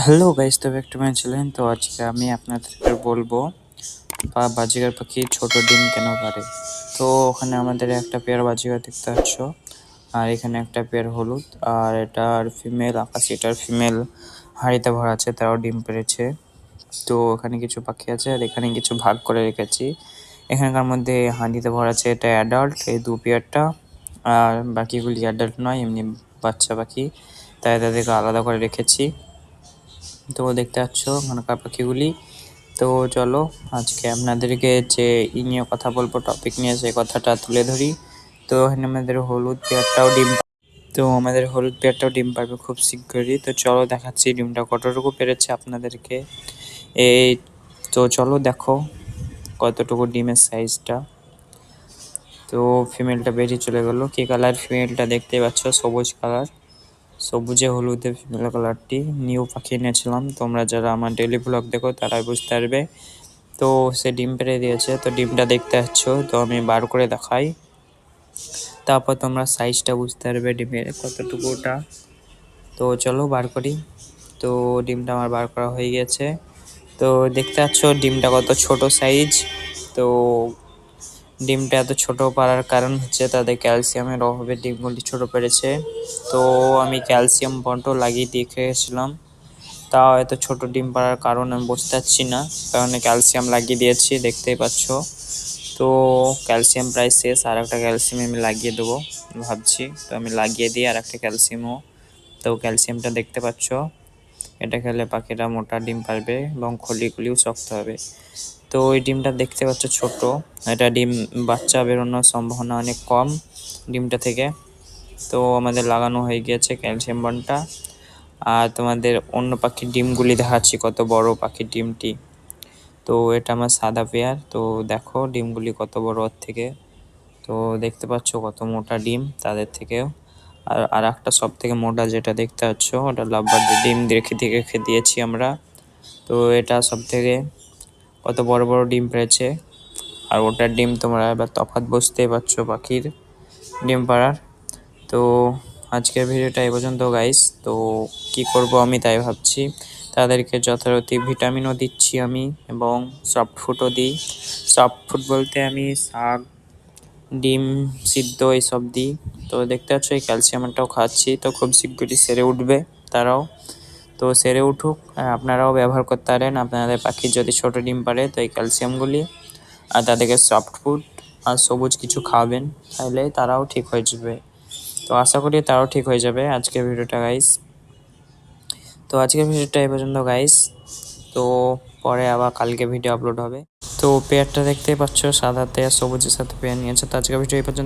Hello guys, তো একটা match ছিলেন। তো আজকে আমি আপনাদেরকে বলবো বাজিগার পাখি ছোট ডিম কেন পারে। তো ওখানে আমাদের একটা পেয়ার বাজিগার দেখতে পাচ্ছ, আর এখানে একটা পেয়ার হলুদ, আর এটার ফিমেল আকাশি, এটার ফিমেল হাঁড়িতে ভরা আছে, তারাও ডিম পেড়েছে। তো এখানে কিছু পাখি আছে, আর এখানে কিছু ভাগ করে রেখেছি। এখানকার মধ্যে হাঁড়িতে ভরা আছে, এটা অ্যাডাল্ট এই দু পেয়ারটা, আর বাকিগুলি অ্যাডাল্ট নয়, এমনি বাচ্চা পাখি, তাই তাদেরকে আলাদা করে রেখেছি। তো দেখতে পাচ্ছ ওখানকার পাখিগুলি। তো চলো আজকে আপনাদেরকে যে নিয়ে কথা বলবো, টপিক নিয়ে, সেই কথাটা তুলে ধরি। তো এখানে আমাদের হলুদ পেয়ারটাও ডিম পারবে খুব শীঘ্রই। তো চলো দেখাচ্ছি ডিমটা কতটুকু পেরেছে আপনাদেরকে। এই তো চলো দেখো কতটুকু ডিমের সাইজটা। তো ফিমেলটা বেরিয়ে চলে গেলো। কি কালার ফিমেলটা দেখতে পাচ্ছ? সবুজ কালার, সবুজে হলুদে ফিমেল কালারটি। নিউ পাখি এনেছিলাম, তোমরা যারা আমার ডেইলি ব্লগ দেখো তারাই বুঝতে পারবে। তো সে ডিম পেড়ে দিয়েছে, তো ডিমটা দেখতে পাচ্ছ। তো আমি বার করে দেখাই, তারপর তোমরা সাইজটা বুঝতে পারবে ডিমের কতটুকুটা। তো চলো বার করি। তো ডিমটা আমার বার করা হয়ে গেছে। তো দেখতে পাচ্ছ ডিমটা কত ছোট সাইজ। তো ডিমটা এত ছোট পারার কারণ হচ্ছে তাদের ক্যালসিয়ামের অভাবে ডিমগুলি ছোট পেরেছে। তো আমি ক্যালসিয়াম বন্টও লাগিয়ে দিয়েছিলাম, তাও এত ছোট ডিম পাড়ার কারণ আমি বুঝতে পারছি না, কারণ ক্যালসিয়াম লাগিয়ে দিয়েছি দেখতেই পাচ্ছ। তো ক্যালসিয়াম প্রায় শেষ, আর একটা ক্যালসিয়াম আমি লাগিয়ে দেবো ভাবছি। তো আমি লাগিয়ে দিই আর একটা ক্যালসিয়ামও। তো ক্যালসিয়ামটা দেখতে পাচ্ছ, এটা খেলে পাখিরা মোটা ডিম পারবে এবং খলিগুলিও শক্ত হবে। তো ওই ডিমটা দেখতে পাচ্ছ ছোট, এটা ডিম বাচ্চা বেরোনোর সম্ভাবনা অনেক কম ডিমটা থেকে। তো আমাদের লাগানো হয়ে গিয়েছে ক্যালসিয়াম বন্ডটা। আর তোমাদের অন্য পাখির ডিমগুলি দেখাচ্ছি, কত বড় পাখির ডিমটি। তো এটা আমার সাদা পেয়ার, তো দেখো ডিমগুলি কত বড় ওর থেকে। তো দেখতে পাচ্ছ কত মোটা ডিম তাদের থেকেও। আর একটা সব থেকে মোটা যেটা দেখতে পাচ্ছ, ওটা লাভবার্ডের ডিম রেখে দিয়েছি আমরা। তো এটা সব থেকে কত বড় বড় ডিম পেয়েছে, আর ওটার ডিম তোমরা এবার তফাৎ বুঝতেই পারছো পাখির ডিম পাড়ার। তো আজকের ভিডিওটা এই পর্যন্ত গাইস। তো কি করব আমি তাই ভাবছি, তাদেরকে যথারীতি ভিটামিনও দিচ্ছি আমি, এবং সফট ফুডও দিই। সফট ফুড বলতে আমি শাক, ডিম সিদ্ধ এইসব দিই। তো দেখতে পাচ্ছ এই ক্যালসিয়ামটাও খাচ্ছি, তো খুব শীঘ্রই সেরে উঠবে তারাও। তো সেরে উঠুক, আর আপনারাও ব্যবহার করতে পারেন আপনাদের পাখির যদি ছোট ডিম পারে। তো এই ক্যালসিয়ামগুলি আর তাদেরকে সফট ফুড আর সবুজ কিছু খাওয়াবেন, তাহলে তারাও ঠিক হয়ে যাবে। তো আশা করি তারাও ঠিক হয়ে যাবে আজকের ভিডিওটা গাইস। তো আজকের ভিডিওটা এই পর্যন্ত গাইস। তো পরে আবার কালকে ভিডিও আপলোড হবে। তো পেয়ারটা দেখতেই পাচ্ছ, সাদাতে আর সবুজের সাথে পেয়ার নিয়েছে। তো আজকের ভিডিও এই পর্যন্ত।